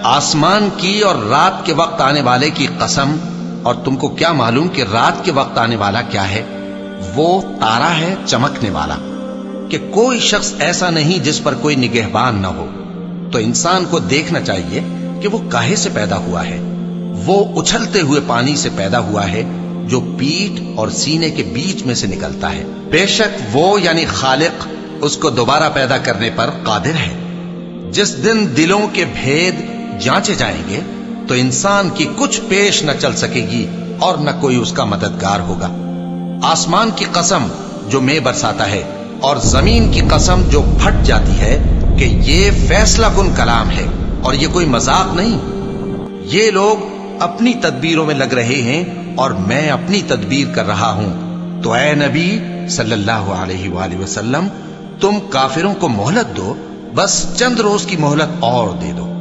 آسمان کی اور رات کے وقت آنے والے کی قسم، اور تم کو کیا معلوم کہ رات کے وقت آنے والا کیا ہے؟ وہ تارا ہے چمکنے والا، کہ کوئی شخص ایسا نہیں جس پر کوئی نگہبان نہ ہو۔ تو انسان کو دیکھنا چاہیے کہ وہ کاہے سے پیدا ہوا ہے۔ وہ اچھلتے ہوئے پانی سے پیدا ہوا ہے جو پیٹھ اور سینے کے بیچ میں سے نکلتا ہے۔ بے شک وہ یعنی خالق اس کو دوبارہ پیدا کرنے پر قادر ہے۔ جس دن دلوں کے بھید جانچے جائیں گے تو انسان کی کچھ پیش نہ چل سکے گی اور نہ کوئی اس کا مددگار ہوگا۔ آسمان کی قسم جو مے برساتا ہے، اور زمین کی قسم جو پھٹ جاتی ہے، کہ یہ فیصلہ کن کلام ہے اور یہ کوئی مذاق نہیں۔ یہ لوگ اپنی تدبیروں میں لگ رہے ہیں اور میں اپنی تدبیر کر رہا ہوں۔ تو اے نبی صلی اللہ علیہ وآلہ وسلم، تم کافروں کو مہلت دو، بس چند روز کی مہلت اور دے دو۔